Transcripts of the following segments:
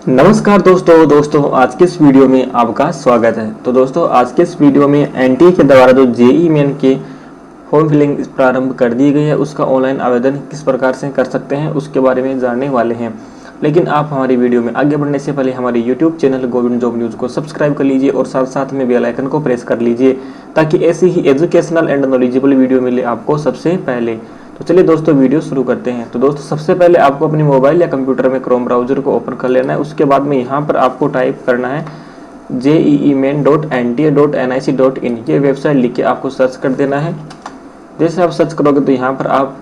नमस्कार दोस्तों आज के इस वीडियो में आपका स्वागत है। तो दोस्तों आज के इस वीडियो में एनटीए के द्वारा जो जेईई मेन के फॉर्म फिलिंग प्रारंभ कर दी गई है उसका ऑनलाइन आवेदन किस प्रकार से कर सकते हैं उसके बारे में जानने वाले हैं। लेकिन आप हमारी वीडियो में आगे बढ़ने से पहले हमारे YouTube channel Govind job news को सब्सक्राइब कर लीजिए और साथ साथ में बेल आइकन को प्रेस कर लीजिए ताकि ऐसी ही एजुकेशनल एंड नॉलेजेबल वीडियो मिले आपको सबसे पहले। तो चलिए दोस्तों वीडियो शुरू करते हैं। तो दोस्तों सबसे पहले आपको अपने मोबाइल या कंप्यूटर में क्रोम ब्राउजर को ओपन कर लेना है। उसके बाद में यहाँ पर आपको टाइप करना है jeemain.nta.nic.in ये वेबसाइट लिख के आपको सर्च कर देना है। जैसे आप सर्च करोगे तो यहाँ पर आप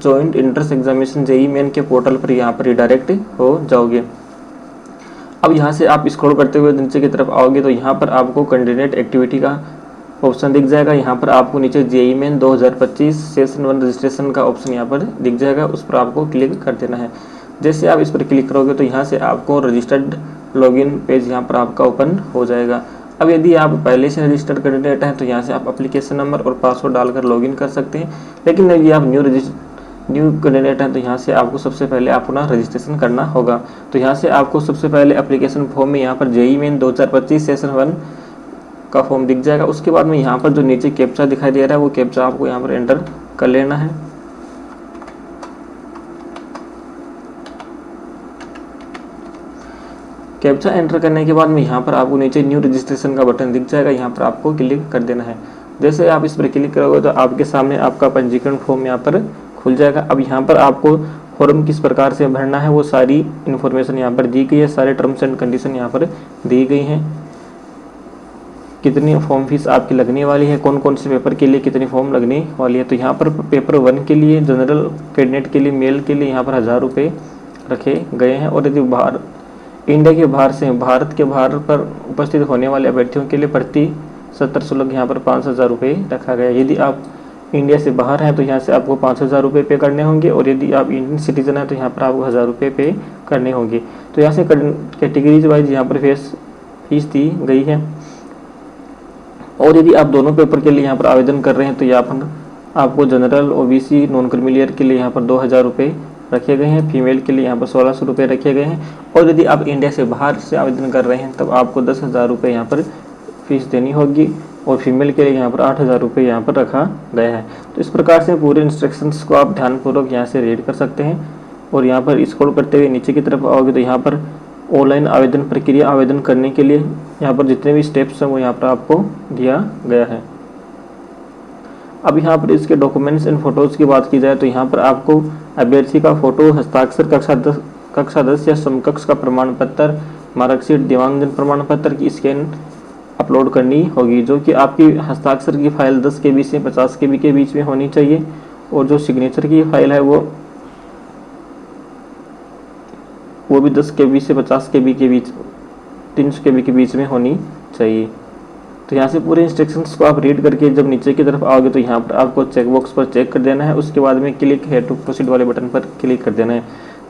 joint entrance examination JEE main के पोर्टल पर यहाँ पर रिडायरेक्ट हो जाओगे। अब यहाँ से आप स्क्रॉल करते हुए नीचे की तरफ आओगे तो यहाँ पर आपको कैंडिडेट एक्टिविटी का ऑप्शन दिख जाएगा। यहाँ पर आपको नीचे जेईई मेन 2025 सेशन 1 रजिस्ट्रेशन का ऑप्शन यहाँ पर दिख जाएगा, उस पर आपको क्लिक कर देना है। जैसे आप इस पर क्लिक करोगे तो यहाँ से आपको रजिस्टर्ड लॉगिन पेज यहाँ पर आपका ओपन हो जाएगा। अब यदि आप पहले से रजिस्टर्ड कैंडिडेट हैं तो यहाँ से आप एप्लीकेशन नंबर और पासवर्ड डालकर लॉगिन कर सकते हैं। लेकिन यदि आप न्यू कैंडिडेट हैं तो यहाँ से आपको सबसे पहले अपना रजिस्ट्रेशन करना होगा। तो यहाँ से आपको सबसे पहले एप्लीकेशन फॉर्म में यहाँ पर जेईई मेन 2025 सेशन 1 का फॉर्म दिख जाएगा। उसके बाद में यहाँ पर जो नीचे कैप्चा दिखाई दे रहा है वो कैप्चा आपको यहाँ पर एंटर कर लेना है। कैप्चा एंटर करने के बाद में यहाँ पर आपको नीचे न्यू रजिस्ट्रेशन का बटन दिख जाएगा, यहाँ पर आपको क्लिक कर देना है। जैसे आप इस पर क्लिक करोगे तो आपके सामने आपका पंजीकरण फॉर्म यहाँ पर खुल जाएगा। अब यहाँ पर आपको फॉर्म किस प्रकार से भरना है वो सारी इन्फॉर्मेशन यहाँ पर दी गई है, सारे टर्म्स एंड कंडीशन यहाँ पर दी गई हैं। कितनी फॉर्म फीस आपकी लगने वाली है, कौन कौन से पेपर के लिए कितनी फॉर्म लगने वाली है। तो यहाँ पर पेपर 1 के लिए जनरल कैंडिडेट के लिए मेल के लिए यहाँ पर 1000 रुपये रखे गए हैं। और यदि बाहर इंडिया के बाहर से भारत के बाहर पर उपस्थित होने वाले अभ्यर्थियों के लिए प्रति 70 शुल्क यहाँ पर 5000 रुपये रखा गया है। यदि आप इंडिया से बाहर हैं तो यहाँ से आपको 5000 रुपये पे करने होंगे और यदि आप इंडियन सिटीजन हैं तो यहाँ पर आपको 1000 रुपये पे करने होंगे। तो यहाँ से कैटेगरीज वाइज यहाँ पर फीस दी गई है। और यदि आप दोनों पेपर के लिए यहाँ पर आवेदन कर रहे हैं तो यहाँ पर आपको जनरल ओबीसी नॉन क्रीमिलियर के लिए यहाँ पर 2000 रुपये रखे गए हैं, फीमेल के लिए यहाँ पर 1600 रुपये रखे गए हैं। और यदि आप इंडिया से बाहर से आवेदन कर रहे हैं तब आपको 10,000 रुपये यहाँ पर फीस देनी होगी और फीमेल के लिए यहाँ पर 8,000 रुपये यहाँ पर रखा गया है। तो इस प्रकार से पूरे इंस्ट्रक्शंस को आप ध्यानपूर्वक यहाँ से रीड कर सकते हैं। और यहाँ पर स्क्रॉल करते हुए नीचे की तरफ आओगे तो यहाँ पर ऑनलाइन आवेदन प्रक्रिया आवेदन करने के लिए यहाँ पर जितने भी स्टेप्स हैं वो यहाँ पर आपको दिया गया है। अब यहाँ पर इसके डॉक्यूमेंट्स एंड फोटोज़ की बात की जाए तो यहाँ पर आपको अभ्यर्थी का फोटो, हस्ताक्षर, कक्षा 10 या समकक्ष का प्रमाण पत्र, मार्कशीट, दिव्यांगजन प्रमाण पत्र की स्कैन अपलोड करनी होगी, जो कि आपकी हस्ताक्षर की फाइल 10 KB से 50 KB के बीच में होनी चाहिए। और जो सिग्नेचर की फाइल है वो भी 10 KB से 50 KB के बीच 300 KB के बीच में होनी चाहिए। तो यहाँ से पूरे इंस्ट्रक्शंस को आप रीड करके जब नीचे की तरफ आओगे तो यहाँ पर आपको चेक बॉक्स पर चेक कर देना है। उसके बाद में क्लिक है टू प्रोसीड वाले बटन पर क्लिक कर देना है।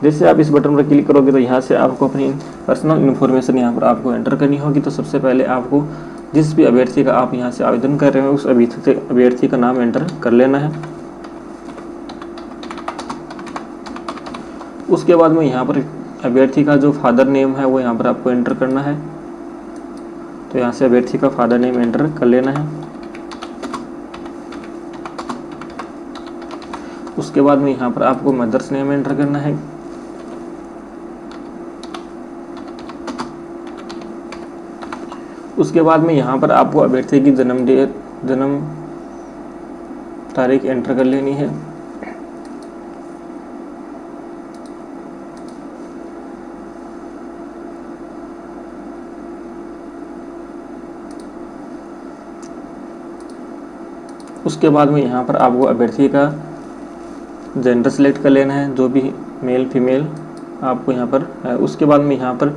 जैसे आप इस बटन पर क्लिक करोगे तो यहाँ से आपको अपनी पर्सनल इन्फॉर्मेशन यहाँ पर आपको एंटर करनी होगी। तो सबसे पहले आपको जिस भी अभ्यर्थी का आप यहाँ से आवेदन कर रहे हो उस अभ्यर्थी का नाम एंटर कर लेना है। उसके बाद में यहाँ पर अभ्यर्थी का जो फादर नेम है वो यहाँ पर आपको एंटर करना है। तो यहाँ से अभ्यर्थी का फादर नेम एंटर कर लेना है। उसके बाद में यहाँ पर आपको मदर्स नेम एंटर करना है। उसके बाद में यहाँ पर आपको अभ्यर्थी की जन्म तारीख एंटर कर लेनी है। उसके बाद में यहाँ पर आपको अभ्यर्थी का जेंडर सेलेक्ट कर लेना है, जो भी मेल फीमेल आपको यहाँ पर है। उसके बाद में यहाँ पर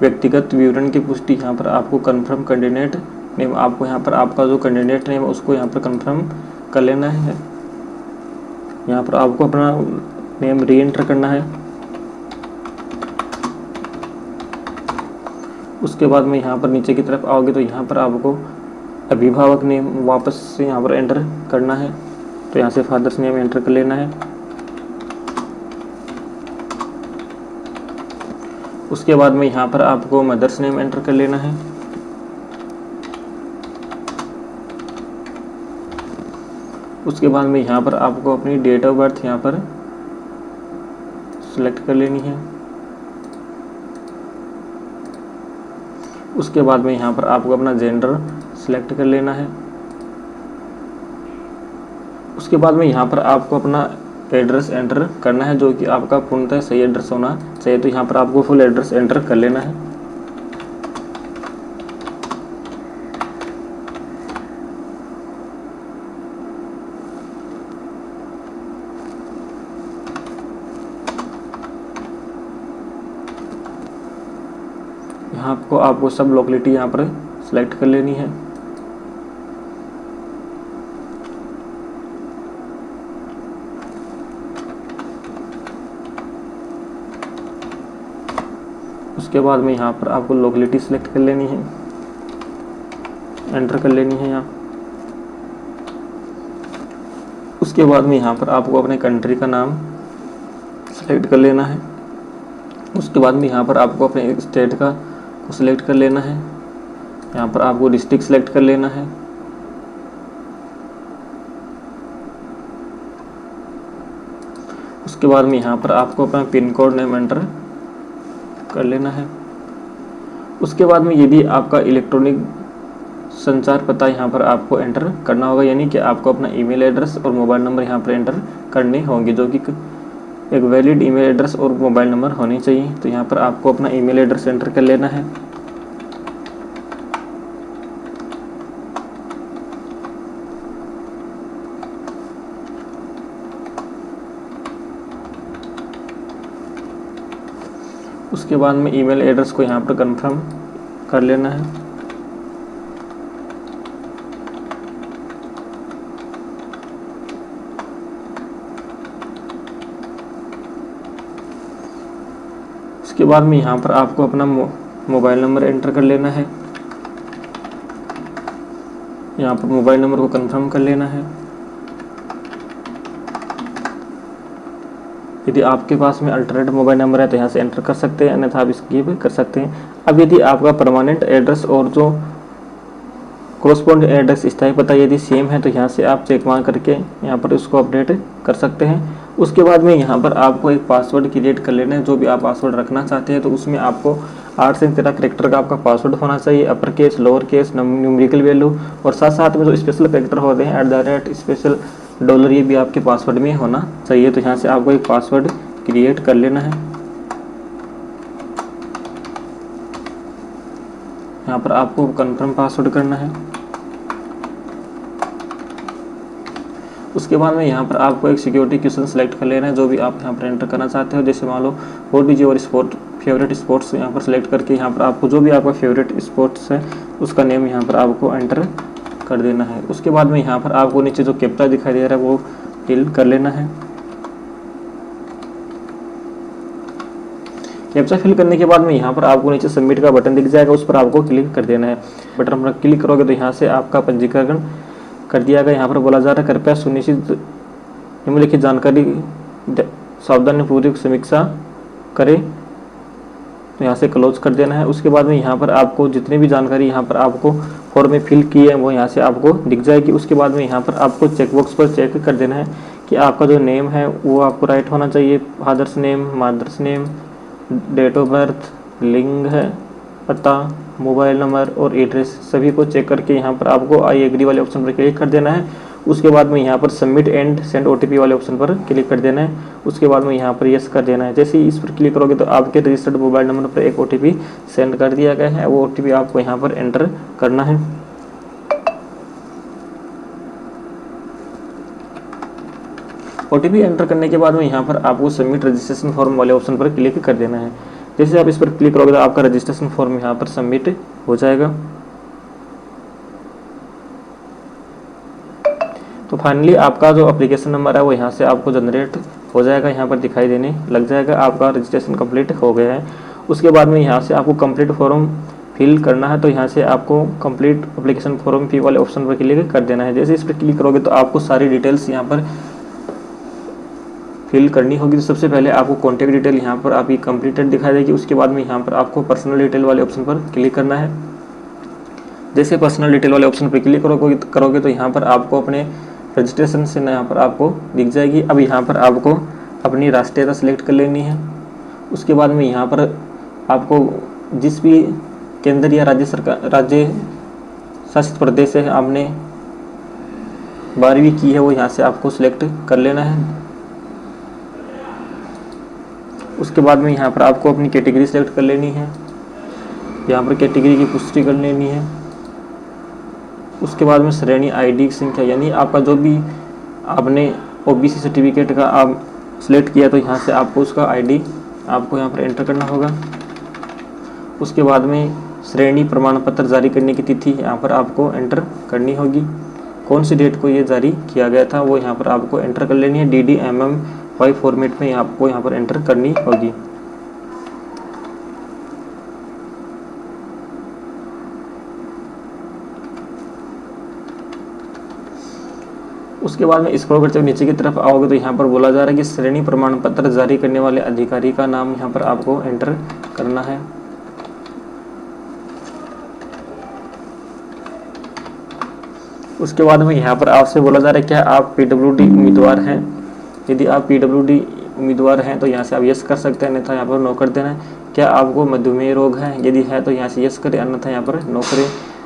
व्यक्तिगत विवरण की पुष्टि यहाँ पर आपको कंफर्म कैंडिडेट नेम, आपको यहाँ पर आपका जो कैंडिडेट नेम है उसको यहाँ पर कंफर्म कर लेना है। यहाँ पर आपको अपना नेम री एंटर करना है। उसके बाद में यहाँ पर नीचे की तरफ आओगे तो यहाँ पर आपको अभिभावक नेम वापस से यहाँ पर एंटर करना है। तो यहाँ से फादर्स नेम एंटर कर लेना है। उसके बाद में यहाँ पर आपको मदर्स नेम एंटर कर लेना है। उसके बाद में यहाँ पर आपको अपनी डेट ऑफ बर्थ यहाँ पर सिलेक्ट कर लेनी है। उसके बाद में यहाँ पर आपको अपना जेंडर सिलेक्ट कर लेना है। उसके बाद में यहाँ पर आपको अपना एड्रेस एंटर करना है, जो कि आपका पूर्णतः सही एड्रेस होना चाहिए। तो यहाँ पर आपको फुल एड्रेस एंटर कर लेना है। यहाँ आपको सब लोकेलिटी यहाँ पर सिलेक्ट कर लेनी है। उसके बाद में यहाँ पर आपको लोकेलिटी सिलेक्ट कर लेनी है, एंटर कर लेनी है यहाँ। उसके बाद में यहाँ पर आपको अपने कंट्री का नाम सेलेक्ट कर लेना है। उसके बाद में यहाँ पर आपको अपने स्टेट का को सिलेक्ट कर लेना है। यहाँ पर आपको डिस्ट्रिक्ट सिलेक्ट कर लेना है। उसके बाद में यहाँ पर आपको अपना पिन कोड नेम एंटर कर लेना है। उसके बाद में यदि आपका इलेक्ट्रॉनिक संचार पता यहाँ पर आपको एंटर करना होगा, यानी कि आपको अपना ईमेल एड्रेस और मोबाइल नंबर यहाँ पर एंटर करने होंगे, जो कि एक वैलिड ईमेल एड्रेस और मोबाइल नंबर होने चाहिए। तो यहाँ पर आपको अपना ईमेल एड्रेस एंटर कर लेना है। उसके बाद में ईमेल एड्रेस को यहाँ पर कंफर्म कर लेना है। उसके बाद में यहाँ पर आपको अपना मोबाइल नंबर एंटर कर लेना है। यहाँ पर मोबाइल नंबर को कंफर्म कर लेना है। यदि आपके पास में अल्टरनेट मोबाइल नंबर है तो यहाँ से एंटर कर सकते हैं, अन्यथा आप स्किप कर सकते हैं। अब यदि आपका परमानेंट एड्रेस और जो कोरस्पॉन्डिंग एड्रेस स्थायी पता यदि सेम है तो यहाँ से आप चेक मार्क करके यहाँ पर इसको अपडेट कर सकते हैं। उसके बाद में यहाँ पर आपको एक पासवर्ड क्रिएट कर लेना है। जो भी आप पासवर्ड रखना चाहते हैं तो उसमें आपको 8 से 13 कैरेक्टर का आपका पासवर्ड होना चाहिए, upper case, lower case, numerical value, और साथ साथ में जो स्पेशल कैरेक्टर होते हैं @ स्पेशल $, ये भी आपके पासवर्ड में होना चाहिए। तो यहाँ से आपको एक पासवर्ड क्रिएट कर लेना है। यहाँ पर आपको कंफर्म पासवर्ड करना है। उसके बाद में यहाँ पर आपको एक सिक्योरिटी क्वेश्चन सेलेक्ट कर लेना है, जो भी आप यहाँ पर एंटर करना चाहते हो। जैसे मान लो what is your favourite sports, यहाँ पर सेलेक्ट करके यहाँ पर आपको जो भी आपका फेवरेट स्पोर्ट्स है उसका नेम यहाँ पर आपको एंटर कर देना है। उसके बाद में यहाँ पर आपको नीचे जो कैप्चा दिखाई दे रहा है वो फिल कर लेना है। कैप्चा फिल करने के बाद में यहाँ पर आपको नीचे सबमिट का बटन दिख जाएगा, उस पर आपको क्लिक कर देना है। बटन पर क्लिक करोगे तो यहाँ से आपका पंजीकरण कर दिया गया। यहाँ पर बोला जा रहा है कृपया सुनिश्चित निम्नलिखित जानकारी सावधानीपूर्वक समीक्षा करें, तो यहाँ से क्लोज कर देना है। उसके बाद में यहाँ पर आपको जितनी भी जानकारी यहाँ पर आपको फॉर्म में फिल की है वो यहाँ से आपको दिख जाएगी। उसके बाद में यहाँ पर आपको चेकबॉक्स पर चेक कर देना है कि आपका जो नेम है वो आपको राइट होना चाहिए। Father's name, mother's name, date of birth, लिंग है, पता, मोबाइल नंबर और एड्रेस सभी को चेक करके यहाँ पर आपको आई एग्री वाले ऑप्शन पर क्लिक कर देना है। उसके बाद में यहाँ पर सबमिट एंड सेंड OTP वाले ऑप्शन पर क्लिक कर देना है। उसके बाद में यहाँ पर यस कर देना है। जैसे ही इस पर क्लिक करोगे तो आपके रजिस्टर्ड मोबाइल नंबर पर एक OTP सेंड कर दिया गया है। वो OTP आपको यहाँ पर एंटर करना है। OTP एंटर करने के बाद में यहाँ पर आपको सबमिट रजिस्ट्रेशन फॉर्म वाले ऑप्शन पर क्लिक कर देना है। जैसे आप इस पर क्लिक करोगे तो आपका रजिस्ट्रेशन फॉर्म यहाँ पर सबमिट हो जाएगा। तो फाइनली आपका जो एप्लीकेशन नंबर है वो यहाँ से आपको जनरेट हो जाएगा, यहाँ पर दिखाई देने लग जाएगा। आपका रजिस्ट्रेशन कंप्लीट हो गया है। उसके बाद में यहाँ से आपको कंप्लीट फॉर्म फिल करना है, तो यहाँ से आपको कंप्लीट एप्लीकेशन फॉर्म फी वाले ऑप्शन पर क्लिक कर देना है। जैसे इस पर क्लिक करोगे तो आपको सारी डिटेल्स यहाँ पर फिल करनी होगी। तो सबसे पहले आपको कॉन्टैक्ट डिटेल यहाँ पर आपकी कंप्लीटेड दिखाई देगी। उसके बाद में यहाँ पर आपको पर्सनल डिटेल वाले ऑप्शन पर क्लिक करना है। जैसे पर्सनल डिटेल वाले ऑप्शन पर क्लिक करोगे तो यहाँ पर आपको अपने रजिस्ट्रेशन से यहाँ पर आपको दिख जाएगी। अब यहाँ पर आपको अपनी राष्ट्रीयता सेलेक्ट कर लेनी है। उसके बाद में यहाँ पर आपको जिस भी केंद्र या राज्य शासित प्रदेश से आपने 12वीं की है वो यहाँ से आपको सिलेक्ट कर लेना है। उसके बाद में यहाँ पर आपको अपनी कैटेगरी सेलेक्ट कर लेनी है। यहाँ पर कैटेगरी की पुष्टि कर लेनी है। उसके बाद में श्रेणी आईडी संख्या, यानी आपका जो भी आपने ओबीसी सर्टिफिकेट का आप सिलेक्ट किया तो यहाँ से आपको उसका आईडी आपको यहाँ पर एंटर करना होगा। उसके बाद में श्रेणी प्रमाण पत्र जारी करने की तिथि यहाँ पर आपको एंटर करनी होगी। कौन सी डेट को ये जारी किया गया था वो यहाँ पर आपको एंटर कर लेनी है। DDMM-5 फॉर्मेट में आपको यहाँ पर एंटर करनी होगी। उसके बाद में स्क्रॉल करते हुए नीचे की तरफ आओगे तो यहाँ पर बोला जा रहा है कि श्रेणी प्रमाण पत्र जारी करने वाले अधिकारी का नाम यहाँ पर आपको एंटर करना है। उसके बाद में यहाँ पर आपसे बोला जा रहा है क्या आप PWD उम्मीदवार हैं। यदि आप PWD उम्मीदवार हैं तो यहाँ से आप यस कर सकते हैं, अन्यथा यहाँ पर नो कर देना है। क्या आपको मधुमेह रोग है, यदि है तो यहाँ से यस करें, अन्यथा यहाँ पर नो करें।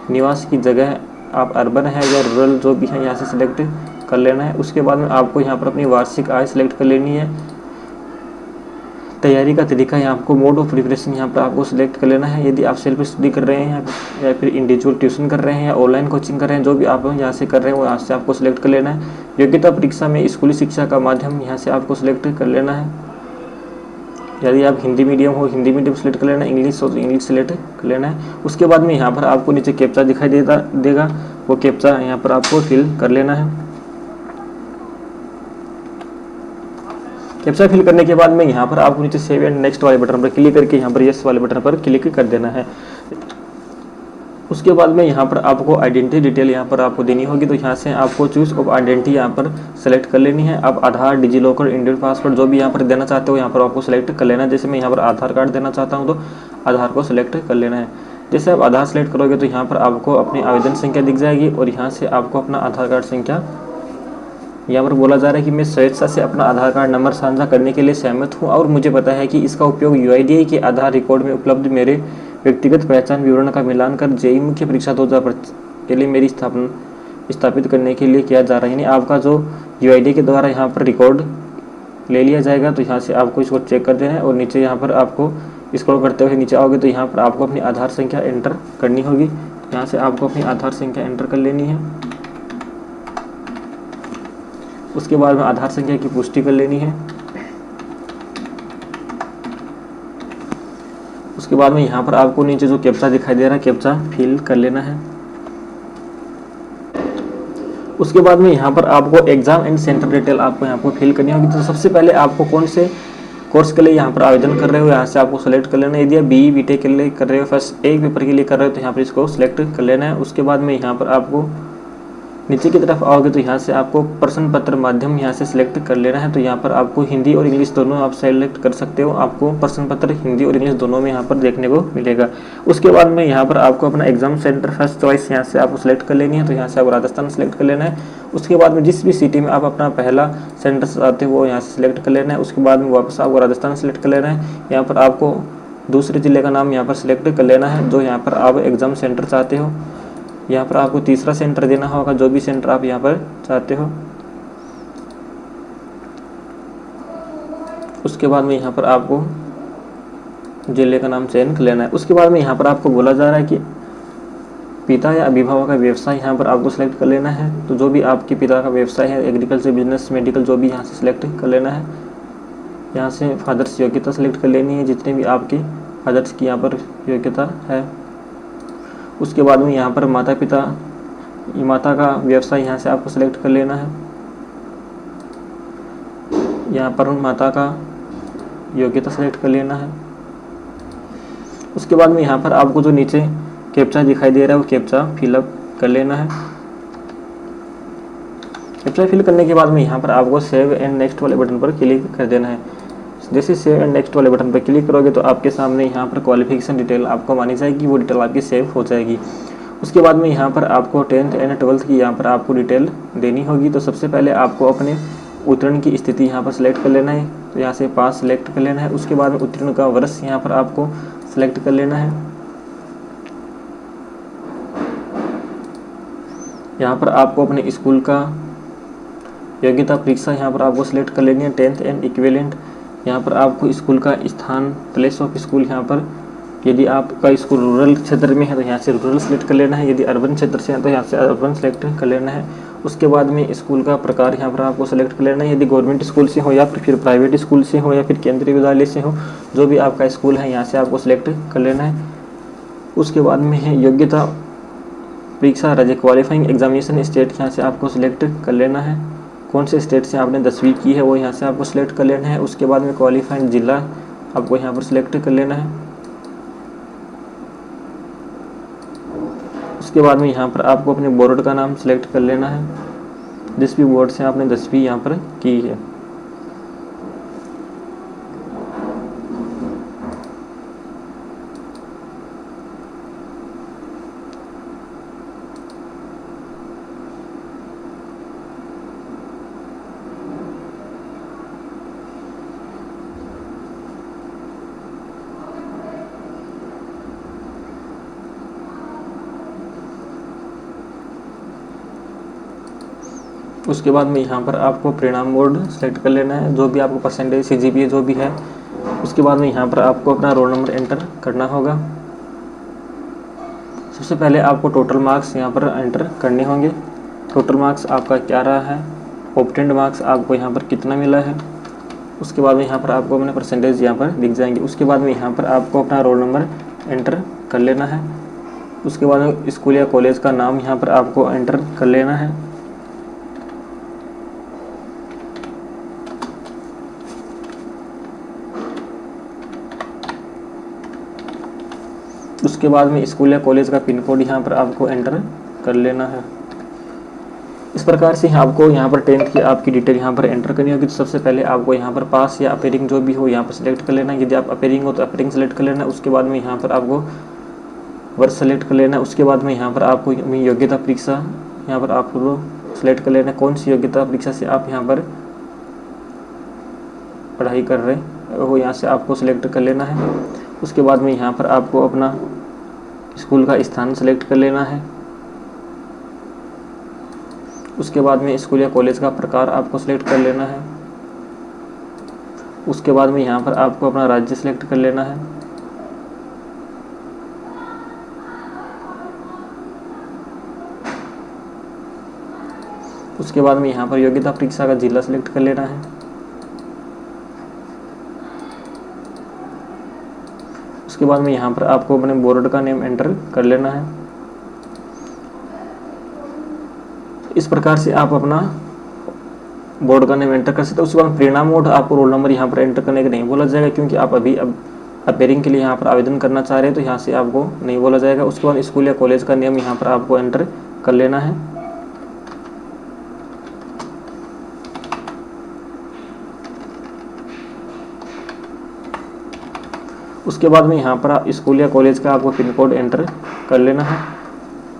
निवास की जगह आप अर्बन है या रूरल जो भी है यहाँ से सिलेक्ट कर लेना है। उसके बाद में आपको यहाँ पर अपनी वार्षिक आय सिलेक्ट कर लेनी है। तैयारी का तरीका यहाँ आपको मोड ऑफ प्रिपरेशन यहाँ पर आपको सिलेक्ट कर लेना है। यदि आप सेल्फ स्टडी कर रहे हैं या फिर इंडिविजुअल ट्यूशन कर रहे हैं या ऑनलाइन कोचिंग कर रहे हैं, जो भी आप यहाँ से कर रहे हैं वो यहाँ से आपको सिलेक्ट कर लेना है। योग्यता परीक्षा में स्कूली शिक्षा का माध्यम यहाँ से आपको सिलेक्ट कर लेना है। यदि आप हिंदी मीडियम हो हिंदी मीडियम सेलेक्ट कर लेना है, इंग्लिश हो तो इंग्लिश सेलेक्ट कर लेना है। उसके बाद में यहाँ पर आपको नीचे कैप्चा दिखाई देगा, वो कैप्चा यहाँ पर आपको फिल कर लेना है। कैप्चा फिल करने के बाद में यहाँ पर आपको नीचे सेव एंड नेक्स्ट वाले बटन पर क्लिक करके यहाँ पर यस वाले बटन पर क्लिक कर देना है। उसके बाद में यहाँ पर आपको आइडेंटिटी डिटेल यहाँ पर आपको देनी होगी। तो यहाँ से आपको चूज ऑफ आइडेंटिटी यहाँ पर सेलेक्ट कर लेनी है। आप आधार, डिजीलॉकर, इंडियन पासपोर्ट जो भी यहाँ पर देना चाहते हो यहाँ पर आपको सेलेक्ट कर लेना है। जैसे मैं यहाँ पर आधार कार्ड देना चाहता हूँ तो आधार को सिलेक्ट कर लेना है। जैसे आप आधार सेलेक्ट करोगे तो यहाँ पर आपको अपनी आवेदन संख्या दिख जाएगी और यहाँ से आपको अपना आधार कार्ड संख्या यहाँ पर बोला जा रहा है कि मैं स्वेच्छा से अपना आधार कार्ड नंबर साझा करने के लिए सहमत हूँ और मुझे पता है कि इसका उपयोग UIDAI के आधार रिकॉर्ड में उपलब्ध मेरे व्यक्तिगत पहचान विवरण का मिलान कर JEE मुख्य परीक्षा 2025 के लिए मेरी स्थापित करने के लिए किया जा रहा है। यानी आपका जो UIDAI के द्वारा यहाँ पर रिकॉर्ड ले लिया जाएगा। तो यहाँ से आपको इसको चेक कर देना है और नीचे यहाँ पर आपको स्क्रॉल करते हुए नीचे आओगे तो यहाँ पर आपको अपनी आधार संख्या एंटर करनी होगी। यहाँ से आपको अपनी आधार संख्या एंटर कर लेनी है। उसके बाद में आधार संख्या की पुष्टि कर लेनी है। उसके बाद में यहाँ पर आपको नीचे जो कैप्चा दिखाई दे रहा है कैप्चा फिल कर लेना है। उसके बाद में यहाँ पर आपको एग्जाम एंड सेंटर डिटेल आपको यहाँ पर फिल करनी होगी। तो सबसे पहले आपको कौन से कोर्स के लिए यहाँ पर आवेदन कर रहे हो यहाँ से आपको सेलेक्ट कर लेना है। यदि आप BE BTech के लिए कर रहे हो, फर्स्ट एक पेपर के लिए कर रहे हो तो यहाँ पर इसको सिलेक्ट कर लेना है। उसके बाद में यहाँ पर आपको नीचे की तरफ आओगे तो यहाँ से आपको प्रश्न पत्र माध्यम यहाँ से सिलेक्ट कर लेना है। तो यहाँ पर आपको हिंदी और इंग्लिश दोनों आप सेलेक्ट कर सकते हो। आपको प्रश्न पत्र हिंदी और इंग्लिश दोनों में यहाँ पर देखने को मिलेगा। उसके बाद में यहाँ पर आपको अपना एग्जाम सेंटर फर्स्ट चॉइस यहाँ से आपको सिलेक्ट कर लेनी है। तो यहाँ से आपको राजस्थान सेलेक्ट कर लेना है। उसके बाद में जिस भी सिटी में आप अपना पहला सेंटर चाहते हो वो यहाँ से सिलेक्ट कर लेना है। उसके बाद में वापस आपको राजस्थान सेलेक्ट कर लेना है। यहाँ पर आपको दूसरे जिले का नाम यहाँ पर सिलेक्ट कर लेना है जो यहाँ पर आप एग्जाम सेंटर चाहते हो। यहाँ पर आपको तीसरा सेंटर देना होगा जो भी सेंटर आप यहाँ पर चाहते हो। उसके बाद में यहाँ पर आपको जिले का नाम चयन कर लेना है। उसके बाद में यहाँ पर आपको बोला जा रहा है कि पिता या अभिभावक का व्यवसाय यहाँ पर आपको सिलेक्ट कर लेना है। तो जो भी आपके पिता का व्यवसाय है, एग्रीकल्चर, बिजनेस, मेडिकल, जो भी यहाँ से सिलेक्ट कर लेना है। यहाँ से फादर्स योग्यता सेलेक्ट कर लेनी है, जितने भी आपके फादर्स की यहाँ पर योग्यता है। उसके बाद में यहाँ पर माता का व्यवसाय यहाँ से आपको सेलेक्ट कर लेना है। यहाँ पर माता का योग्यता सेलेक्ट कर लेना है। उसके बाद में यहाँ पर आपको जो नीचे कैप्चा दिखाई दे रहा है वो कैप्चा फिलअप कर लेना है। कैप्चा फिल करने के बाद में यहाँ पर आपको सेव एंड नेक्स्ट वाले बटन पर क्लिक कर देना है। जैसे सेव एंड नेक्स्ट वाले बटन पर क्लिक करोगे तो आपके सामने यहाँ पर क्वालिफिकेशन डिटेल आपको मानी जाएगी, वो डिटेल आपकी सेव हो जाएगी। उसके बाद में यहाँ पर आपको 10th एंड 12th की यहाँ पर आपको डिटेल देनी होगी। तो सबसे पहले आपको अपने उत्तीर्ण की स्थिति यहाँ पर सिलेक्ट कर लेना है। तो यहाँ से पास सेलेक्ट कर लेना है। उसके बाद में उत्तीर्ण का वर्ष यहाँ पर आपको सिलेक्ट कर लेना है। यहाँ पर आपको अपने स्कूल का योग्यता परीक्षा यहाँ पर आपको सिलेक्ट कर लेनी है, 10th एंड इक्विवेलेंट। यहाँ पर आपको स्कूल का स्थान, प्लेस ऑफ स्कूल, यहाँ पर यदि आपका स्कूल रूरल क्षेत्र में है तो यहाँ से रूरल सेलेक्ट कर लेना है, यदि अर्बन क्षेत्र से है तो यहाँ से अर्बन सेलेक्ट कर लेना है। उसके बाद में स्कूल का प्रकार यहाँ पर आपको सेलेक्ट कर लेना है, यदि गवर्नमेंट स्कूल से हो या फिर प्राइवेट स्कूल से हो या फिर केंद्रीय विद्यालय से हो, जो भी आपका स्कूल है यहाँ से आपको सिलेक्ट कर लेना है। उसके बाद में है योग्यता परीक्षा राज्य, क्वालिफाइंग एग्जामिनेशन स्टेट, यहाँ से आपको सिलेक्ट कर लेना है। कौन से स्टेट से आपने 10वीं की है वो यहाँ से आपको सिलेक्ट कर लेना है। उसके बाद में क्वालिफाइंग जिला आपको यहाँ पर सिलेक्ट कर लेना है। उसके बाद में यहाँ पर आपको अपने बोर्ड का नाम सिलेक्ट कर लेना है, जिस भी बोर्ड से आपने 10वीं यहाँ पर की है। उसके बाद में यहाँ पर आपको परिणाम बोर्ड सेलेक्ट कर लेना है, जो भी आपको परसेंटेज CGPA जो भी है। उसके बाद में यहाँ पर आपको अपना रोल नंबर एंटर करना होगा। सबसे पहले आपको टोटल मार्क्स यहाँ पर एंटर करने होंगे। टोटल मार्क्स आपका क्या रहा है, ऑब्टेन्ड मार्क्स आपको यहाँ पर कितना मिला है। उसके बाद में यहाँ पर आपको अपने परसेंटेज यहाँ पर दिख जाएंगे। उसके बाद में यहाँ पर आपको अपना रोल नंबर एंटर कर लेना है। उसके बाद में स्कूल या कॉलेज का नाम यहाँ पर आपको एंटर कर लेना है। उसके बाद में स्कूल या कॉलेज का पिन कोड यहाँ पर आपको एंटर कर लेना है। इस प्रकार से आपको यहाँ पर 10th की आपकी डिटेल यहाँ पर एंटर करनी होगी। तो सबसे पहले आपको यहाँ पर पास या अपेयरिंग जो भी हो यहाँ पर सिलेक्ट कर लेना है। यदि आप अपेयरिंग हो तो अपेयरिंग सेलेक्ट कर लेना है। उसके बाद में यहाँ पर आपको वर्ष सेलेक्ट कर लेना है। उसके बाद में यहाँ पर आपको योग्यता परीक्षा यहाँ पर आपको सिलेक्ट कर लेना है, कौन सी योग्यता परीक्षा से आप यहाँ पर पढ़ाई कर रहे हो यहाँ से आपको सिलेक्ट कर लेना है। उसके बाद में यहाँ पर आपको अपना स्कूल का स्थान सेलेक्ट कर लेना है। उसके बाद में स्कूल या कॉलेज का प्रकार आपको सिलेक्ट कर लेना है। उसके बाद में यहाँ पर आपको अपना राज्य सेलेक्ट कर लेना है। उसके बाद में यहाँ पर योग्यता परीक्षा का जिला सेलेक्ट कर लेना है। उसके बाद में यहाँ पर आपको अपने बोर्ड का नेम एंटर कर लेना है। इस प्रकार से आप अपना बोर्ड का नेम एंटर कर सकते हो। उसके बाद परिणाम मोड, आपको रोल नंबर यहाँ पर एंटर करने का नहीं बोला जाएगा, क्योंकि आप अभी अपेयरिंग के लिए यहाँ पर आवेदन करना चाह रहे हैं, तो यहाँ से आपको नहीं बोला जाएगा। उसके बाद स्कूल या कॉलेज का नेम यहाँ पर आपको एंटर कर लेना है। उसके बाद में यहाँ पर स्कूल या कॉलेज का आपको पिन कोड एंटर कर लेना है।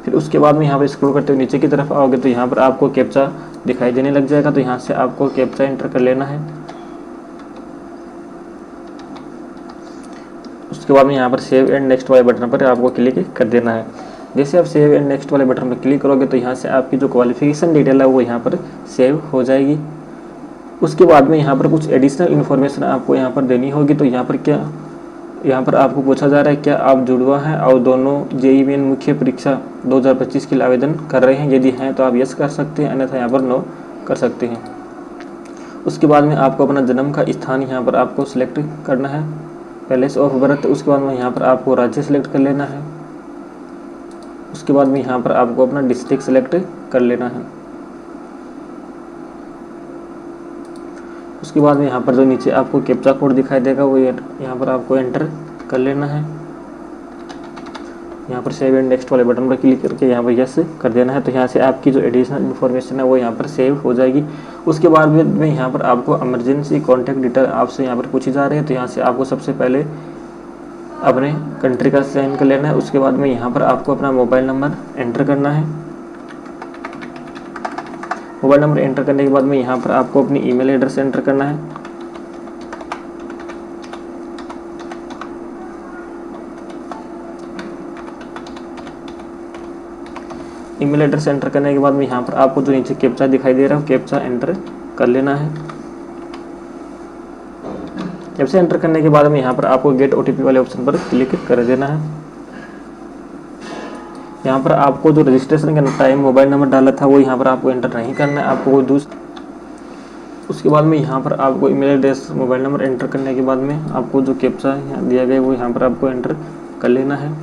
फिर उसके बाद में यहाँ पर स्क्रॉल करते हुए नीचे की तरफ आओगे तो यहाँ पर आपको कैप्चा दिखाई देने लग जाएगा, तो यहाँ से आपको कैप्चा एंटर कर लेना है। उसके बाद में यहाँ पर सेव एंड नेक्स्ट वाले बटन पर आपको क्लिक कर देना है। जैसे आप सेव एंड नेक्स्ट वाले बटन पर क्लिक करोगे तो यहाँ से आपकी जो क्वालिफिकेशन डिटेल है वो यहाँ पर सेव हो जाएगी। उसके बाद में यहाँ पर कुछ एडिशनल इन्फॉर्मेशन आपको यहाँ पर देनी होगी। तो यहाँ पर आपको पूछा जा रहा है क्या आप जुड़वा हैं और दोनों जेईई मेन मुख्य परीक्षा 2025 के लिए आवेदन कर रहे हैं। यदि हैं तो आप यस कर सकते हैं, अन्यथा यहाँ पर नो कर सकते हैं। उसके बाद में आपको अपना जन्म का स्थान यहाँ पर आपको सिलेक्ट करना है, प्लेस ऑफ बर्थ। उसके बाद में यहाँ पर आपको राज्य सेलेक्ट कर लेना है। उसके बाद में यहाँ पर आपको अपना डिस्ट्रिक्ट सेलेक्ट कर लेना है। उसके बाद में यहाँ पर जो नीचे आपको कैप्चा कोड दिखाई देगा वो यहाँ पर आपको एंटर कर लेना है। यहाँ पर सेव एंड नेक्स्ट वाले बटन पर क्लिक करके यहाँ पर यस कर देना है। तो यहाँ से आपकी जो एडिशनल इन्फॉर्मेशन है वो यहाँ पर सेव हो जाएगी। उसके बाद में यहाँ पर आपको इमरजेंसी कॉन्टैक्ट डिटेल आपसे यहाँ पर पूछी जा रही है। तो यहाँ से आपको सबसे पहले अपने कंट्री का चयन कर लेना है। उसके बाद में यहाँ पर आपको अपना मोबाइल नंबर एंटर करना है। मोबाइल नंबर एंटर करने के बाद में यहाँ पर आपको अपनी ईमेल एड्रेस एंटर करना है। ईमेल एड्रेस एंटर करने के बाद में यहाँ पर आपको जो नीचे कैप्चा दिखाई दे रहा है कैप्चा एंटर कर लेना है। कैप्चा एंटर करने के बाद में यहाँ पर आपको गेट ओटीपी वाले ऑप्शन पर क्लिक कर देना है। यहाँ पर आपको जो रजिस्ट्रेशन का टाइम मोबाइल नंबर डाला था वो यहाँ पर आपको एंटर नहीं करना है, आपको वो उसके बाद में यहाँ पर आपको email address mobile number enter करने के बाद में आपको जो कैप्चा दिया गया है वो यहाँ पर आपको एंटर कर लेना है।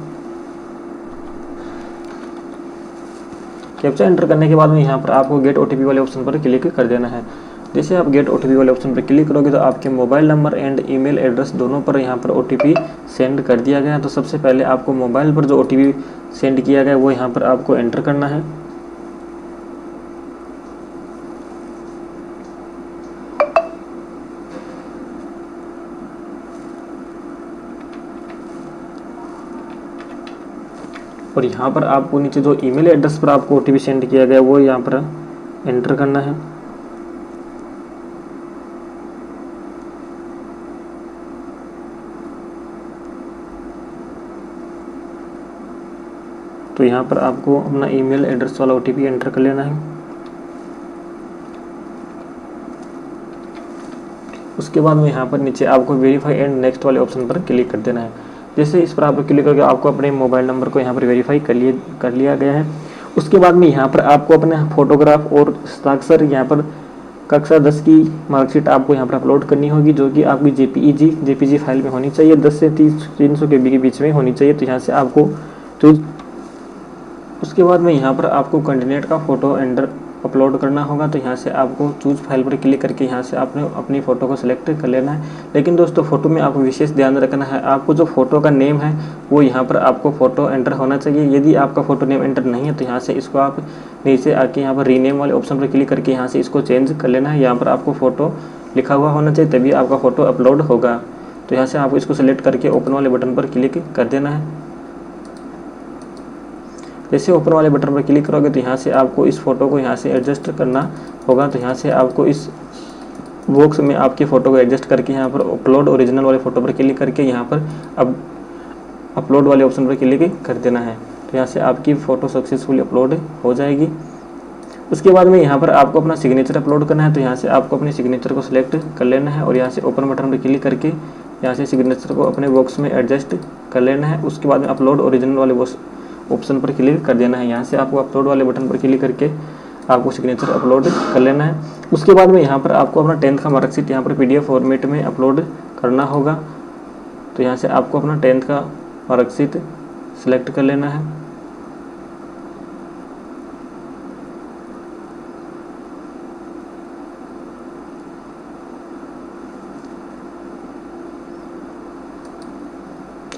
कैप्चा एंटर करने के बाद में यहाँ पर आपको गेट ओटीपी वाले ऑप्शन पर क्लिक कर देना है। जैसे आप गेट ओटीपी वाले ऑप्शन पर क्लिक करोगे तो आपके mobile number and email address दोनों पर यहाँ पर ओटीपी सेंड कर दिया गया है। तो सबसे पहले आपको मोबाइल पर जो ओटीपी सेंड किया गया है वो यहाँ पर आपको एंटर करना है। और यहाँ पर आपको नीचे जो ईमेल एड्रेस पर आपको ओटीपी सेंड किया गया है वो यहाँ पर एंटर करना है। तो यहाँ पर आपको अपना ईमेल एड्रेस वाला ओटीपी एंटर कर लेना है। उसके बाद में यहाँ पर नीचे आपको वेरीफाई एंड नेक्स्ट वाले ऑप्शन पर क्लिक कर देना है। जैसे इस पर आप क्लिक करके आपको अपने मोबाइल नंबर को यहाँ पर वेरीफाई कर लिया गया है। उसके बाद में यहाँ पर आपको अपना फोटोग्राफ और हस्ताक्षर यहाँ पर कक्षा 10 की मार्कशीट आपको यहाँ पर अपलोड करनी होगी, जो कि आपकी जेपीजी फाइल में होनी चाहिए, 10 से 300 KB के बीच में होनी चाहिए। तो यहाँ से आपको उसके बाद में यहाँ पर आपको कैंडिडेट का फ़ोटो अपलोड करना होगा। तो यहाँ से आपको चूज फाइल पर क्लिक करके यहाँ से आपने अपनी फ़ोटो को सिलेक्ट कर लेना है। लेकिन दोस्तों फ़ोटो में आपको विशेष ध्यान रखना है, आपको जो फ़ोटो का नेम है वो यहाँ पर आपको फ़ोटो एंटर होना चाहिए। यदि आपका फ़ोटो नेम एंटर नहीं है तो यहाँ से इसको आप नीचे आके यहाँ पर रीनेम वाले ऑप्शन पर क्लिक करके यहाँ से इसको चेंज कर लेना है। यहाँ पर आपको फ़ोटो लिखा हुआ होना चाहिए, तभी आपका फ़ोटो अपलोड होगा। तो यहाँ से आपको इसको सिलेक्ट करके ओपन वाले बटन पर क्लिक कर देना है। जैसे ओपन वाले बटन पर क्लिक करोगे तो यहाँ से आपको इस फोटो को यहाँ से एडजस्ट करना होगा। तो यहाँ से आपको इस बॉक्स में आपकी फ़ोटो को एडजस्ट करके यहाँ पर अपलोड ओरिजिनल वाले फ़ोटो पर क्लिक करके यहाँ पर अब अपलोड वाले ऑप्शन पर क्लिक कर देना है। तो यहाँ से आपकी फ़ोटो सक्सेसफुली अपलोड हो जाएगी। उसके बाद में यहाँ पर आपको अपना सिग्नेचर अपलोड करना है। तो यहाँ से आपको अपने सिग्नेचर को सिलेक्ट कर लेना है और यहाँ से ओपन बटन पर क्लिक करके यहाँ से सिग्नेचर को अपने बॉक्स में एडजस्ट कर लेना है। उसके बाद में अपलोड ओरिजिनल वाले ऑप्शन पर क्लिक कर देना है। यहाँ से आपको अपलोड वाले बटन पर क्लिक करके आपको सिग्नेचर अपलोड कर लेना है। उसके बाद में यहाँ पर आपको अपना 10th का मार्कशीट यहाँ पर PDF फॉर्मेट में अपलोड करना होगा। तो यहाँ से आपको अपना 10th का मार्कशीट सिलेक्ट कर लेना है।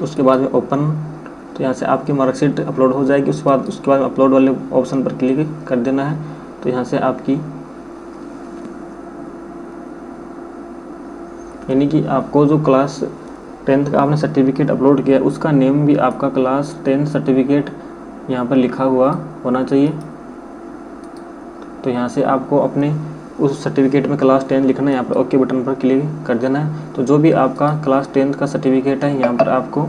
उसके बाद में ओपन, तो यहाँ से आपकी मार्कशीट अपलोड हो जाएगी। उसके बाद अपलोड वाले ऑप्शन पर क्लिक कर देना है। तो यहाँ से आपकी यानी कि आपको जो क्लास 10th का आपने सर्टिफिकेट अपलोड किया उसका नेम भी आपका क्लास 10 सर्टिफिकेट यहाँ पर लिखा हुआ होना चाहिए। तो यहाँ से आपको अपने उस सर्टिफिकेट में क्लास 10 लिखना है। यहाँ पर ओके बटन पर क्लिक कर देना है। तो जो भी आपका क्लास 10th का सर्टिफिकेट है यहाँ पर आपको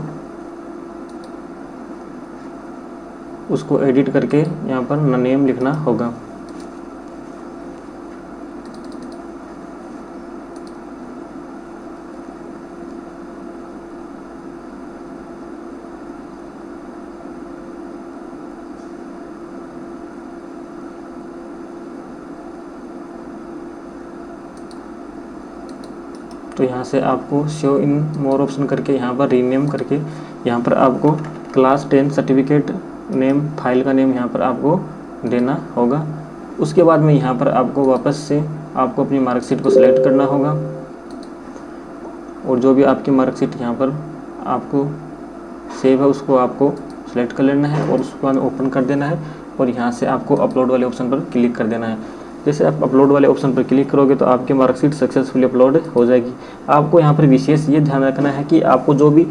उसको एडिट करके यहाँ पर नेम लिखना होगा। तो यहाँ से आपको शो इन मोर ऑप्शन करके यहाँ पर रीनेम करके यहाँ पर आपको क्लास 10 सर्टिफिकेट नेम फाइल का नेम यहाँ पर आपको देना होगा। उसके बाद में यहाँ पर आपको वापस से आपको अपनी मार्कशीट को सिलेक्ट करना होगा और जो भी आपकी मार्कशीट यहाँ पर आपको सेव है उसको आपको सेलेक्ट कर लेना है और उसके बाद ओपन कर देना है और यहाँ से आपको अपलोड वाले ऑप्शन पर क्लिक कर देना है। जैसे आप अपलोड वाले ऑप्शन पर क्लिक करोगे तो आपकी मार्कशीट सक्सेसफुली अपलोड हो जाएगी। आपको यहाँ पर विशेष ये ध्यान रखना है कि आपको जो भी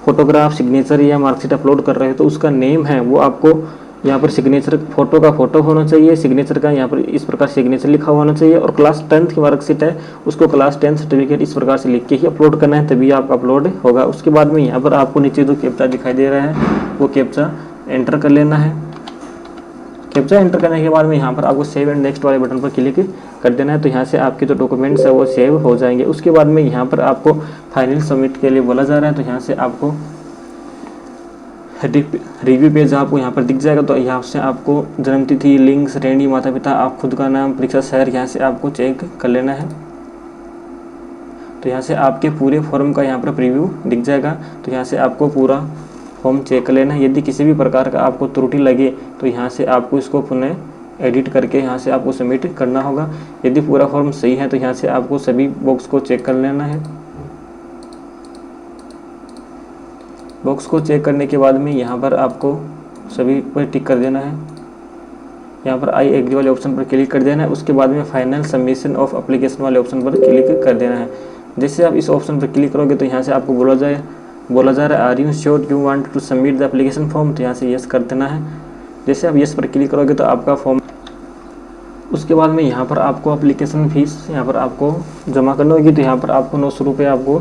फोटोग्राफ, सिग्नेचर या मार्कशीट अपलोड कर रहे हो तो उसका नेम है वो आपको यहाँ पर सिग्नेचर फोटो का फोटो होना चाहिए, सिग्नेचर का यहाँ पर इस प्रकार सिग्नेचर लिखा होना चाहिए और क्लास 10th की मार्कशीट है उसको क्लास 10 सर्टिफिकेट इस प्रकार से लिख के ही अपलोड करना है, तभी आप अपलोड होगा। उसके बाद में यहाँ पर आपको नीचे जो कैप्चा दिखाई दे रहा है वो कैप्चा एंटर कर लेना है। कैप्चा एंटर करने के बाद में यहाँ पर आपको सेव एंड नेक्स्ट वाले बटन पर क्लिक कर देना है। तो यहाँ से आपके जो डॉक्यूमेंट्स है वो सेव हो जाएंगे। उसके बाद में यहाँ पर आपको फाइनल सबमिट के लिए बोला जा रहा है, तो यहाँ से आपको रिव्यू पेज आपको यहाँ पर दिख जाएगा। तो यहाँ से आपको जन्मतिथि, लिंग, श्रेणी, माता पिता, आप खुद का नाम, परीक्षा शहर यहाँ से आपको चेक कर लेना है। तो यहाँ से आपके पूरे फॉर्म का यहाँ पर प्रीव्यू दिख जाएगा। तो यहाँ से आपको पूरा फॉर्म चेक कर लेना है। यदि किसी भी प्रकार का आपको त्रुटि लगे तो यहाँ से आपको इसको पुनः एडिट करके यहाँ से आपको सबमिट करना होगा। यदि पूरा फॉर्म सही है तो यहाँ से आपको सभी बॉक्स को चेक कर लेना है। बॉक्स को चेक करने के बाद में यहाँ पर आपको सभी पर टिक कर देना है। यहाँ पर आई एग्री वाले ऑप्शन पर क्लिक कर देना है। उसके बाद में फाइनल सबमिशन ऑफ एप्लीकेशन वाले ऑप्शन पर क्लिक कर देना है। जैसे आप इस ऑप्शन पर क्लिक करोगे तो यहाँ से आपको बोला जा रहा है are you sure you want to submit the application form, तो यहाँ से यस कर देना है। जैसे आप यस पर क्लिक करोगे तो आपका फॉर्म, उसके बाद में यहाँ पर आपको एप्लीकेशन फीस यहाँ पर आपको जमा करनी होगी। तो यहाँ पर आपको 900 रुपये आपको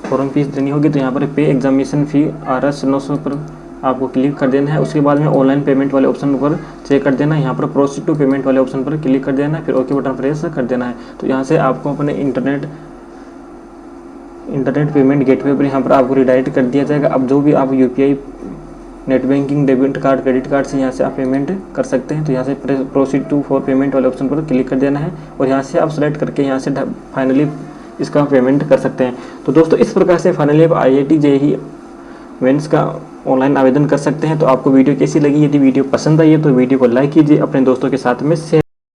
फॉर्म फीस देनी होगी। तो यहाँ पर पे एग्जामिनेशन फ़ी RS 900 पर आपको क्लिक कर देना है। उसके बाद में ऑनलाइन पेमेंट वाले ऑप्शन पर चेक कर देना है। यहाँ पर प्रोसीड टू पेमेंट वाले ऑप्शन पर क्लिक कर देना है, फिर ओके बटन प्रेस कर देना है। तो यहाँ से आपको अपने इंटरनेट पेमेंट गेटवे पर यहाँ पर आपको रिडायरेक्ट कर दिया जाएगा। अब जो भी आप UPI, net banking, debit card, credit card से यहाँ से आप पेमेंट कर सकते हैं। तो यहाँ से प्रोसीड टू फॉर पेमेंट वाले ऑप्शन पर क्लिक कर देना है और यहाँ से आप सेलेक्ट करके यहाँ से फाइनली इसका पेमेंट कर सकते हैं। तो दोस्तों इस प्रकार से फाइनली आप IIT JEE मेंस का ऑनलाइन आवेदन कर सकते हैं। तो आपको वीडियो कैसी लगी? यदि वीडियो पसंद आई है तो वीडियो को लाइक कीजिए, अपने दोस्तों के साथ में शेयर